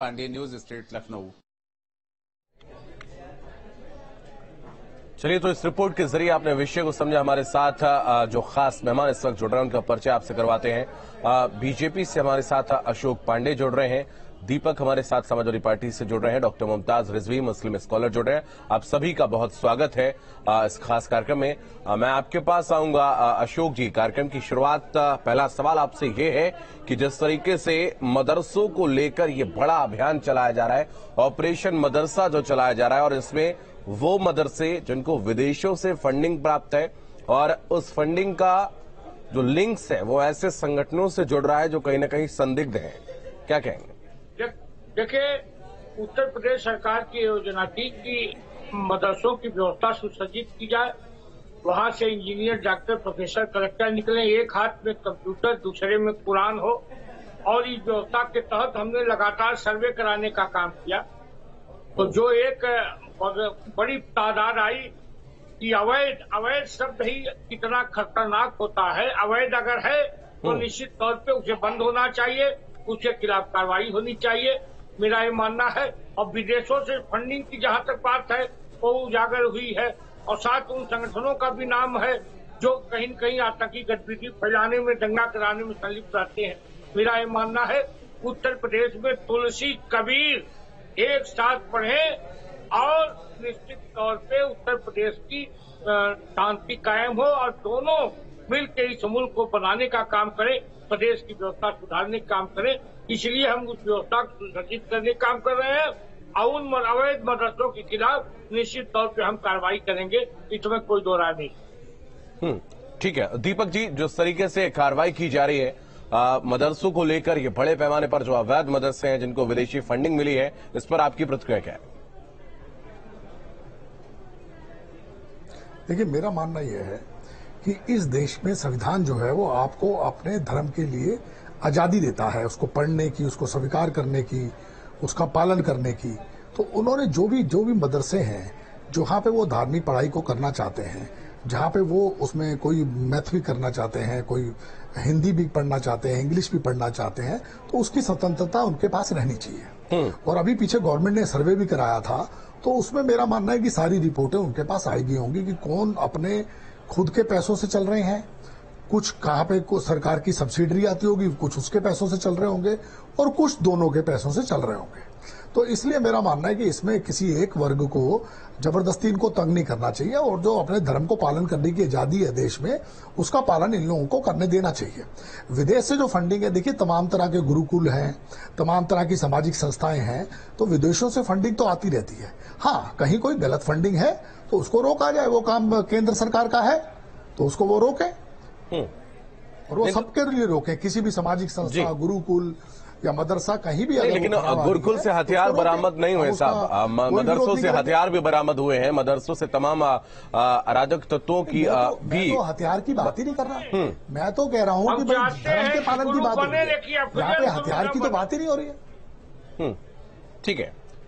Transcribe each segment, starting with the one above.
Pandey, news state Lucknow. चलिए, तो इस रिपोर्ट के जरिए आपने विषय को समझा। हमारे साथ जो खास मेहमान इस वक्त जुड़ रहे हैं उनका परिचय आपसे करवाते हैं। बीजेपी से हमारे साथ अशोक पांडे जुड़ रहे हैं, दीपक हमारे साथ समाजवादी पार्टी से जुड़ रहे हैं, डॉक्टर मुमताज रिजवी मुस्लिम स्कॉलर जुड़ रहे हैं। आप सभी का बहुत स्वागत है इस खास कार्यक्रम में। मैं आपके पास आऊंगा अशोक जी। कार्यक्रम की शुरुआत, पहला सवाल आपसे ये है कि जिस तरीके से मदरसों को लेकर ये बड़ा अभियान चलाया जा रहा है, ऑपरेशन मदरसा जो चलाया जा रहा है, और इसमें वो मदरसे जिनको विदेशों से फंडिंग प्राप्त है और उस फंडिंग का जो लिंक्स है वो ऐसे संगठनों से जुड़ रहा है जो कहीं ना कहीं संदिग्ध है, क्या कहेंगे? देखिए, उत्तर प्रदेश सरकार की योजना थी कि मदरसों की व्यवस्था सुसज्जित की जाए, वहां से इंजीनियर, डॉक्टर, प्रोफेसर, कलेक्टर निकले, एक हाथ में कंप्यूटर दूसरे में कुरान हो। और इस व्यवस्था के तहत हमने लगातार सर्वे कराने का काम किया। तो जो एक बड़ी तादाद आई कि अवैध शब्द ही कितना खतरनाक होता है। अवैध अगर है तो निश्चित तौर पे उसे बंद होना चाहिए, उसके खिलाफ कार्रवाई होनी चाहिए, मेरा ये मानना है। और विदेशों से फंडिंग की जहां तक बात है वो उजागर हुई है, और साथ उन संगठनों का भी नाम है जो कहीं न कहीं आतंकी गतिविधि फैलाने में, दंगा कराने में संलिप्त रहते हैं। मेरा ये मानना है उत्तर प्रदेश में तुलसी कबीर एक साथ पढ़े और निश्चित तौर पे उत्तर प्रदेश की शांति कायम हो, और दोनों मिलकर इस मुल्क को बनाने का काम करें, प्रदेश की व्यवस्था सुधारने का काम करें। इसलिए हम उस व्यवस्था को सुसज्जित करने का काम कर रहे हैं, और उन अवैध मदरसों के खिलाफ निश्चित तौर पे हम कार्रवाई करेंगे, इसमें कोई दो राय नहीं। ठीक है दीपक जी, जिस तरीके से कार्रवाई की जा रही है मदरसों को लेकर, ये बड़े पैमाने पर जो अवैध मदरसे हैं जिनको विदेशी फंडिंग मिली है, इस पर आपकी प्रतिक्रिया क्या है? देखिए, मेरा मानना यह है कि इस देश में संविधान जो है वो आपको अपने धर्म के लिए आजादी देता है, उसको पढ़ने की, उसको स्वीकार करने की, उसका पालन करने की। तो उन्होंने जो भी मदरसे हैं जहाँ पे वो धार्मिक पढ़ाई को करना चाहते हैं, जहाँ पे वो उसमें कोई मैथ भी करना चाहते हैं, कोई हिंदी भी पढ़ना चाहते हैं, इंग्लिश भी पढ़ना चाहते हैं, तो उसकी स्वतंत्रता उनके पास रहनी चाहिए। और अभी पीछे गवर्नमेंट ने सर्वे भी कराया था, तो उसमें मेरा मानना है कि सारी रिपोर्टें उनके पास आएगी होंगी कि कौन अपने खुद के पैसों से चल रहे हैं, कुछ कहाँ पे सरकार की सब्सिडी आती होगी, कुछ उसके पैसों से चल रहे होंगे, और कुछ दोनों के पैसों से चल रहे होंगे। तो इसलिए मेरा मानना है कि इसमें किसी एक वर्ग को जबरदस्ती इनको तंग नहीं करना चाहिए, और जो अपने धर्म को पालन करने की आजादी है देश में, उसका पालन इन लोगों को करने देना चाहिए। विदेश से जो फंडिंग है, देखिए तमाम तरह के गुरुकुल हैं, तमाम तरह की सामाजिक संस्थाएं हैं, तो विदेशों से फंडिंग तो आती रहती है। हाँ, कहीं कोई गलत फंडिंग है तो उसको रोका जाए, वो काम केंद्र सरकार का है तो उसको वो रोके, और वो सबके लिए रोके। किसी भी सामाजिक संस्था, गुरुकुल या मदरसा कहीं भी। लेकिन गुरुकुल से हथियार बरामद नहीं हुए साहब, मदरसों से हथियार भी बरामद हुए हैं, मदरसों से तमाम अराजक तत्वों की भी। तो हथियार की बात ही नहीं कर रहा, मैं तो कह रहा हूँ कि भाई धर्म के पालन की बात हो रही है, यहाँ पे हथियार की तो बात ही नहीं हो रही है।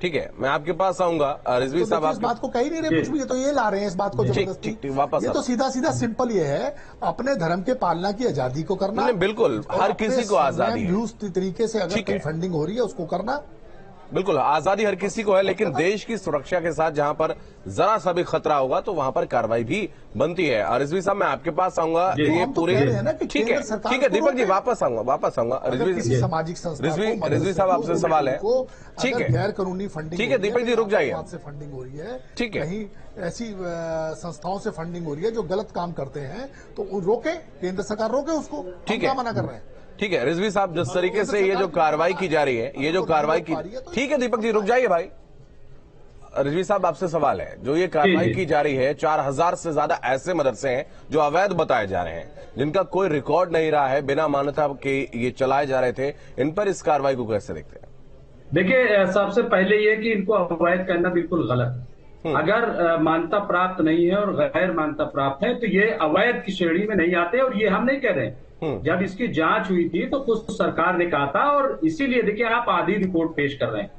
ठीक है, मैं आपके पास आऊंगा रिजवी साहब। इस बात को कह ही नहीं रहे कुछ भी, ये तो ये ला रहे हैं इस बात को जबरदस्ती। वापस ये तो सीधा सिंपल ये है, अपने धर्म के पालना की आजादी को करना। बिल्कुल, हर किसी को आजादी है, उस तरीके से अगर कोई फंडिंग हो रही है उसको करना, बिल्कुल आजादी हर किसी को है। लेकिन देश की सुरक्षा के साथ जहां पर जरा सा भी खतरा होगा तो वहां पर कार्रवाई भी बनती है। और रिजवी साहब, मैं आपके पास आऊंगा, ये पूरे ठीक है दीपक जी, वापस आऊंगा रिजवी साहब, आपसे सवाल है। ठीक है, गैर कानूनी फंडिंग, ठीक है दीपक जी, रुक जाइए। से फंडिंग हो रही है, ठीक है, कहीं ऐसी संस्थाओं से फंडिंग हो रही है जो गलत काम करते हैं, तो रोके, केंद्र सरकार रोके उसको। ठीक है, मना कर रहे हैं। ठीक है रिजवी साहब, जिस तरीके से ये जो कार्रवाई की जा रही है, ये जो कार्रवाई की, ठीक है दीपक जी, रुक जाइए भाई। रिजवी साहब, आपसे सवाल है, जो ये कार्रवाई की जा रही है, 4000 से ज्यादा ऐसे मदरसे हैं जो अवैध बताए जा रहे हैं, जिनका कोई रिकॉर्ड नहीं रहा है, बिना मान्यता के ये चलाए जा रहे थे, इन पर इस कार्रवाई को कैसे देखते हैं? देखिए, सबसे पहले ये कि इनको अवैध कहना बिल्कुल गलत है। अगर मान्यता प्राप्त नहीं है और गैर मान्यता प्राप्त है तो ये अवैध की श्रेणी में नहीं आते, और ये हम नहीं कह रहे हैं। जब इसकी जांच हुई थी तो खुद सरकार ने कहा था, और इसीलिए देखिए आप आधी रिपोर्ट पेश कर रहे हैं।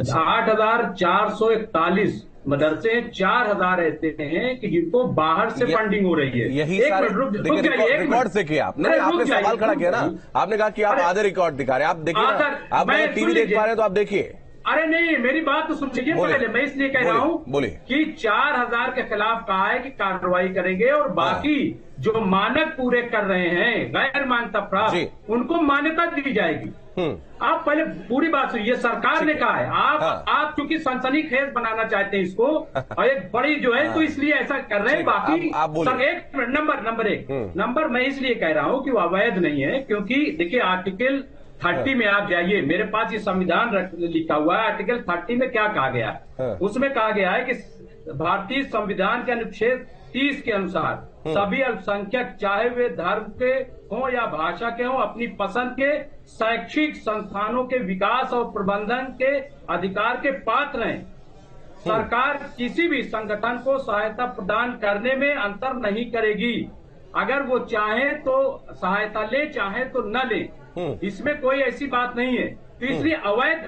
8,441 मदरसे, 4,000 ऐसे हैं कि जिनको बाहर से फंडिंग हो रही है। यही रिकॉर्ड से किया आपने सवाल खड़ा किया ना, आपने कहा कि आप आधे रिकॉर्ड दिखा रहे हैं। आप देखिए, आप टीवी देख पा रहे हैं तो आप देखिए, अरे नहीं, मेरी बात तो सुनिए पहले। मैं इसलिए कह रहा हूँ कि 4000 के खिलाफ कहा है कि कार्रवाई करेंगे, और बाकी जो मानक पूरे कर रहे हैं गैर मान्यता प्राप्त, उनको मान्यता दी जाएगी। आप पहले पूरी बात सुनिए। सरकार ने कहा है, आप क्योंकि सनसनीखेज बनाना चाहते हैं इसको, और एक बड़ी जो है तो इसलिए ऐसा कर रहे हैं। बाकी सर एक नंबर मैं इसलिए कह रहा हूँ कि वो अवैध नहीं है, क्योंकि देखिए आर्टिकल 30 में आप जाइए, मेरे पास ये संविधान लिखा हुआ है। आर्टिकल 30 में क्या कहा गया है? उसमें कहा गया है कि भारतीय संविधान के अनुच्छेद 30 के अनुसार सभी अल्पसंख्यक, चाहे वे धर्म के हों या भाषा के हों, अपनी पसंद के शैक्षिक संस्थानों के विकास और प्रबंधन के अधिकार के पात्र हैं। सरकार किसी भी संगठन को सहायता प्रदान करने में अंतर नहीं करेगी। अगर वो चाहे तो सहायता ले, चाहे तो न ले, इसमें कोई ऐसी बात नहीं है। तो इसलिए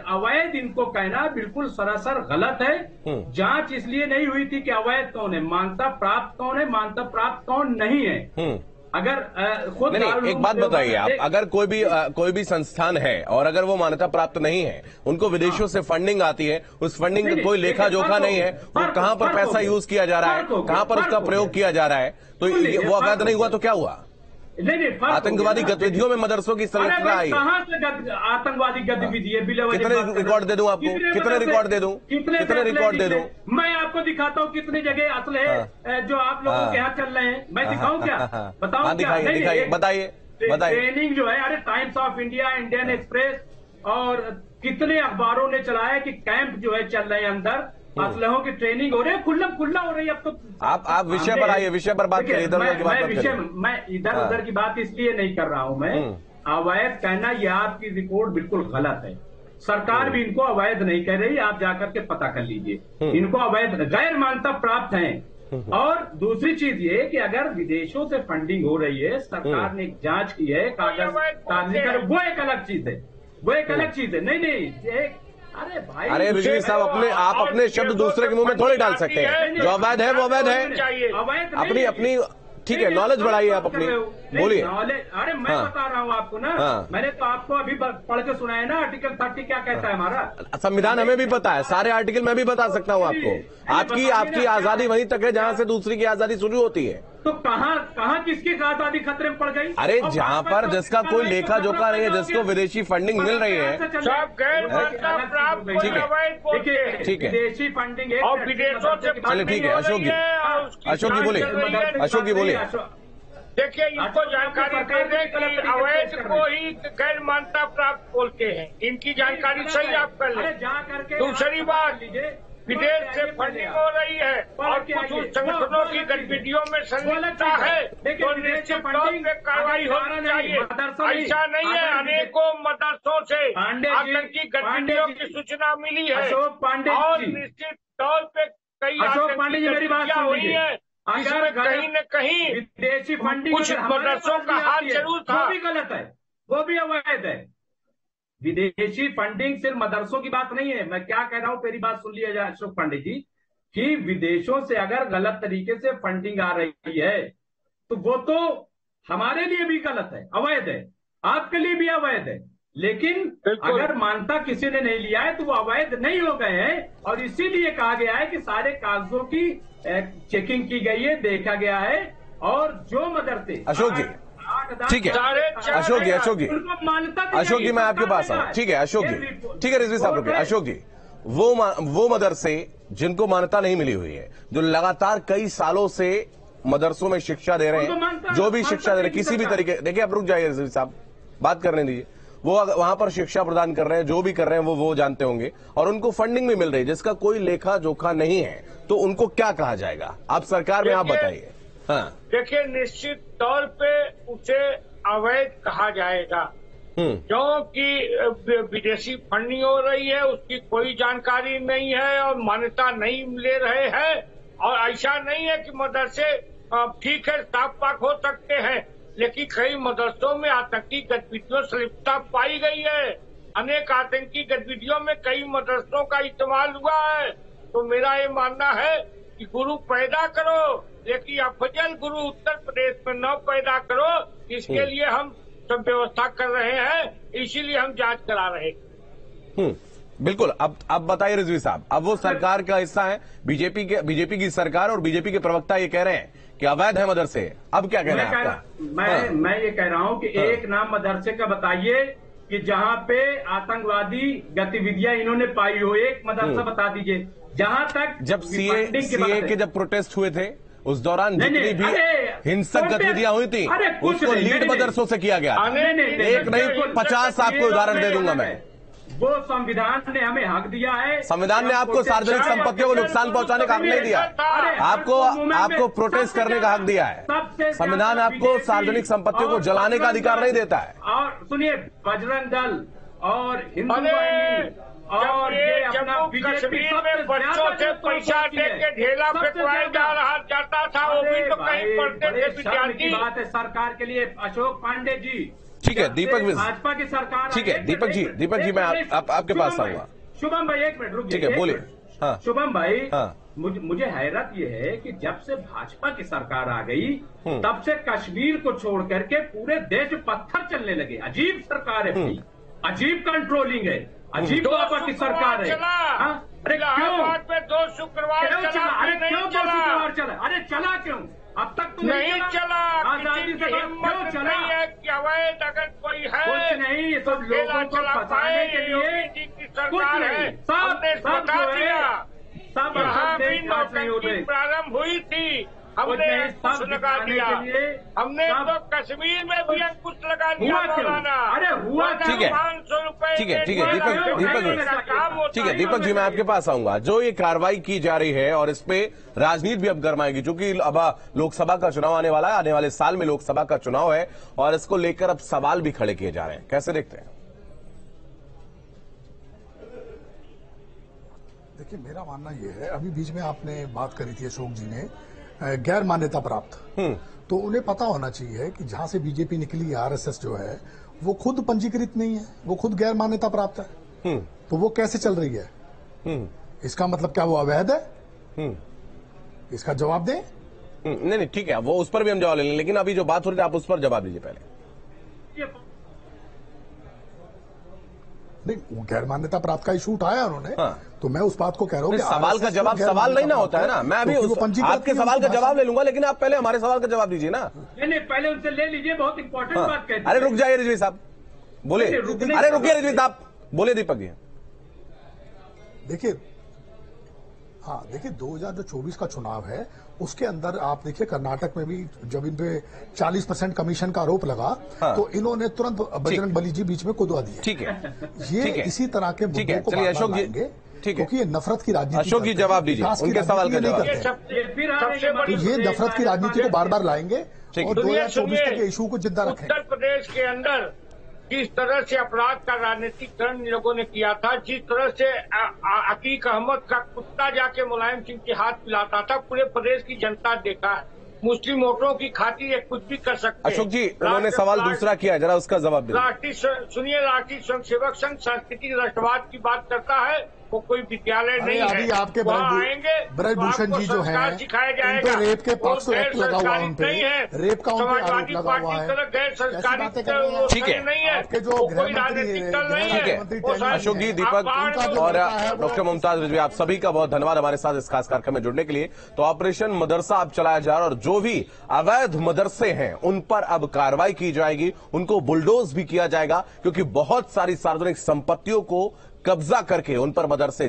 अवैध इनको कहना बिल्कुल सरासर गलत है। जांच इसलिए नहीं हुई थी कि अवैध कौन है, मान्यता प्राप्त कौन है, मान्यता प्राप्त कौन नहीं है। अगर खुद नहीं, एक बात बताइए आप, अगर कोई भी संस्थान है और अगर वो मान्यता प्राप्त नहीं है, उनको विदेशों से फंडिंग आती है, उस फंडिंग का कोई लेखा जोखा नहीं है, वो कहां पर पैसा यूज किया जा रहा है, कहां पर उसका प्रयोग किया जा रहा है, तो वो अवैध नहीं हुआ तो क्या हुआ? नहीं, आतंकवादी गतिविधियों में मदरसों की संरचना आई। कहां से आतंकवादी गतिविधि है? कितने रिकॉर्ड दे दूं आपको? कितने रिकॉर्ड दे दूं? कितने रिकॉर्ड दे दूं? मैं आपको दिखाता हूँ कितनी जगह असले है जो आप लोगों के यहाँ चल रहे हैं। मैं दिखाऊं क्या? बताऊं क्या? बताइए। ट्रेनिंग जो है, अरे times of India, Indian express और कितने अखबारों ने चलाया कि कैंप जो है चल रहे हैं, अंदर असलहों की ट्रेनिंग हो रही है, खुल्ला हो रही है। अब तो आप विषय पर आइए, विषय पर बात करिए। मैं इधर उधर की बात इसलिए नहीं कर रहा हूं। मैं अवैध कहना, यह आपकी रिपोर्ट बिल्कुल गलत है। सरकार भी इनको अवैध नहीं कह रही, आप जाकर के पता कर लीजिए। इनको अवैध गैर मान्यता प्राप्त हैं। और दूसरी चीज ये कि अगर विदेशों से फंडिंग हो रही है, सरकार ने एक जांच की है, कागज वो एक अलग चीज है, वो एक अलग चीज है। नहीं, अरे भाई, अरे रिजवी साहब, आप अपने शब्द दूसरे के मुंह में थोड़ी डाल सकते हैं। जो अवैध है वो अवैध है। अपनी ठीक है, नॉलेज बढ़ाइए आप अपनी, बोलिए। अरे मैं बता रहा हूँ आपको ना, मैंने तो आपको अभी पढ़ के सुनाया ना आर्टिकल 30 क्या कहता है हमारा संविधान। हमें भी पता है, सारे आर्टिकल मैं भी बता सकता हूँ आपको। आपकी आजादी वहीं तक है जहाँ से दूसरी की आजादी शुरू होती है। तो कहाँ किसकी आजादी खतरे में पड़ गई? अरे जहाँ पर जिसका कोई लेखा जोखा नहीं है, जिसको विदेशी फंडिंग मिल रही है, ठीक है, विदेशी फंडिंग और विदेशों से चलिए ठीक है। अशोक जी बोलिए। देखिए, इनको जानकारी दे दें कि अवैध को ही गैर मान्यता प्राप्त बोलते हैं। इनकी जानकारी सही आप कर लें। दूसरी बात, विदेश से फंडिंग हो रही है और कुछ संगठनों की गतिविधियों में संलिप्तता है तो निश्चित तौर पे कार्रवाई होनी चाहिए। ऐसा नहीं है, अनेकों मदरसों से आतंकी गतिविधियों की सूचना मिली है और निश्चित तौर पे कई आतंकी गतिविधियां हुई है। इसमें कहीं न कहीं विदेशी फंडिंग कुछ मदरसों का हाथ जरूर था। वो भी गलत है, वो भी अवैध है। विदेशी फंडिंग सिर्फ मदरसों की बात नहीं है। मैं क्या कह रहा हूं, मेरी बात सुन लिया जाए अशोक पांडे जी, कि विदेशों से अगर गलत तरीके से फंडिंग आ रही है तो वो तो हमारे लिए भी गलत है, अवैध है, आपके लिए भी अवैध है। लेकिन अगर मान्यता किसी ने नहीं लिया है तो वो अवैध नहीं हो गए हैं। और इसीलिए कहा गया है कि सारे कागजों की चेकिंग की गई है, देखा गया है, और जो मदरसे अशोक जी ठीक है, अशोक जी मैं आपके पास आऊं। ठीक है अशोक जी, ठीक है रिजवी साहब रुकिए। अशोक जी, वो मदरसे जिनको मान्यता नहीं मिली हुई है, जो लगातार कई सालों से मदरसों में शिक्षा दे रहे हैं, जो भी शिक्षा दे रहे हैं किसी भी तरीके, देखिए आप रुक जाइए रिजवी साहब, बात करने दीजिए। वो वहां पर शिक्षा प्रदान कर रहे हैं, जो भी कर रहे हैं वो जानते होंगे, और उनको फंडिंग भी मिल रही है जिसका कोई लेखा जोखा नहीं है, तो उनको क्या कहा जाएगा? आप सरकार में आप बताइए। हाँ, देखिए, निश्चित तौर पे उसे अवैध कहा जाएगा क्योंकि विदेशी फंडिंग हो रही है, उसकी कोई जानकारी नहीं है और मान्यता नहीं ले रहे हैं। और ऐसा नहीं है कि मदरसे ठीक है साफ पाक हो सकते हैं, लेकिन कई मदरसों में आतंकी गतिविधियों से लिप्तता पाई गई है। अनेक आतंकी गतिविधियों में कई मदरसों का इस्तेमाल हुआ है। तो मेरा ये मानना है कि गुरु पैदा करो, लेकिन अफजल गुरु उत्तर प्रदेश में न पैदा करो। इसके लिए हम सब व्यवस्था कर रहे हैं, इसीलिए हम जांच करा रहे हैं। बिल्कुल। अब बताइए रिजवी साहब, अब वो सरकार का हिस्सा है, बीजेपी की सरकार, और बीजेपी के प्रवक्ता ये कह रहे हैं कि अवैध है मदरसे। अब क्या कहना है आपका? मैं ये कह रहा हूं कि एक नाम मदरसे का बताइए कि जहां पे आतंकवादी गतिविधियां इन्होंने पाई हो, एक मदरसा बता दीजिए। जहां तक जब सीए के जब प्रोटेस्ट हुए थे उस दौरान जितनी भी हिंसक गतिविधियां हुई थी उसको लीड मदरसों से किया गया। एक नहीं 50 आपको उदाहरण दे दूंगा मैं। वो संविधान ने हमें हक दिया है। संविधान ने आपको सार्वजनिक संपत्तियों को नुकसान पहुंचाने का हक नहीं दिया, आपको प्रोटेस्ट करने का हक दिया है। संविधान आपको सार्वजनिक संपत्तियों को जलाने का अधिकार नहीं देता है। और सुनिए, बजरंग दल और हिंदू वाहिनी और ये अपना बीजेपी में बच्चों से पैसा देके ढेला फेंकवाया जा रहा जाता था, वो भी तो कहीं पढ़ते थे विद्यार्थी। बात है सरकार के लिए। अशोक पांडे जी, ठीक है दीपक, भाजपा की सरकार, ठीक है दीपक जी मैं आपके पास आऊंगा। शुभम भाई एक मिनट रुकिए, ठीक है बोलिए। हाँ शुभम भाई, हाँ मुझे हैरत ये है कि जब से भाजपा की सरकार आ गई तब से कश्मीर को छोड़ करके पूरे देश में पत्थर चलने लगे। अजीब सरकार है भाई, अजीब कंट्रोलिंग है, अजीब बाबा की सरकार है। अरे इलाहाबाद में 2 शुक्रवार चला, अरे क्यों 2 शुक्रवार चला? अरे चला क्यों? अब तक तो नहीं चला। आजादी से हिम्मत नहीं है कि अवैध अगर कोई है कुछ नहीं, ये सब लोगों को फंसाने के लिए कुछ नहीं, सब बता दिया। सब यहाँ भी नौटंकी प्रारंभ हुई थी, हमने अंकुश लगा दिया। हमने तो कश्मीर में भी अंकुश लगा दिया। अरे हुआ, ठीक है 500 रुपए। ठीक है दीपक जी मैं आपके पास आऊंगा। जो ये कार्रवाई की जा रही है और इस पे राजनीति भी अब गरमाएगी, क्योंकि अब लोकसभा का चुनाव आने वाला है, आने वाले साल में लोकसभा का चुनाव है और इसको लेकर अब सवाल भी खड़े किए जा रहे हैं। कैसे देखते हैं? देखिए मेरा मानना यह है, अभी बीच में आपने बात करी थी अशोक जी ने गैर मान्यता प्राप्त, तो उन्हें पता होना चाहिए कि जहां से बीजेपी निकली आरएसएस जो है वो खुद पंजीकृत नहीं है, वो खुद गैर मान्यता प्राप्त है। तो वो कैसे चल रही है? इसका मतलब क्या वो अवैध है? इसका जवाब दें। नहीं ठीक है, वो उस पर भी हम जवाब ले लेंगे, लेकिन अभी जो बात हो रही है आप उस पर जवाब दीजिए पहले। नहीं, वो गैर मान्यता प्राप्त का इशू उठाया उन्होंने। हाँ। तो मैं उस बात को कह रहा हूँ कि सवाल का जवाब सवाल नहीं ना होता है ना। मैं अभी आपके सवाल का जवाब ले लूंगा, लेकिन आप पहले हमारे सवाल का जवाब दीजिए ना। नहीं पहले उनसे ले लीजिए, बहुत इंपॉर्टेंट बात कहते हैं। अरे रुक जाइए रिजवी साहब, बोले। अरे रुकिए रिजवी साहब, बोले दीपक जी। देखिए हाँ, देखिए 2024 का चुनाव है, उसके अंदर आप देखिए कर्नाटक में भी जब इन पे 40% कमीशन का आरोप लगा, हाँ। तो इन्होंने तुरंत बजरंग बली जी बीच में कुदवा दिया। ठीक है, ये इसी तरह के मुद्दों को अशोक जी, ठीक है, क्योंकि ये नफरत की राजनीति। अशोक जी जवाब दीजिए उनके सवाल का जवाब। तो ये नफरत की राजनीति को बार बार लाएंगे और 2024 तक इशू को जिंदा रखेंगे। उत्तर प्रदेश के अंदर जिस तरह से अपराध का राजनीतिकरण लोगों ने किया था, जिस तरह से अतीक अहमद का कुत्ता जाके मुलायम सिंह के हाथ पिलाता था, पूरे प्रदेश की जनता देखा है। मुस्लिम वोटरों की खातिर ये कुछ भी कर सकते हैं। अशोक जी उन्होंने सवाल दूसरा किया, जरा उसका जवाब दीजिए। सुनिए, राष्ट्रीय स्वयंसेवक संघ सांस्कृतिक राष्ट्रवाद की बात करता है, वो कोई विद्यालय नहीं है। अभी आपके ब्रजभूषण जी जो है उनको रेप के 500 एक्ट लगा हुआ है, उनपे रेप का उनपे आरोप लगा हुआ है। गैर सरकारी ठीक है, आपके जो कोई राजनीतिक दल नहीं है। अशोक जी, दीपक और डॉक्टर मुमताज रिजवी, आप सभी का बहुत धन्यवाद हमारे साथ इस खास कार्यक्रम में जुड़ने के लिए। तो ऑपरेशन मदरसा अब चलाया जा रहा है और जो भी अवैध मदरसे हैं उन पर अब कार्रवाई की जाएगी, उनको बुलडोज भी किया जाएगा, क्योंकि बहुत सारी सार्वजनिक संपत्तियों को कब्जा करके उन पर मदरसे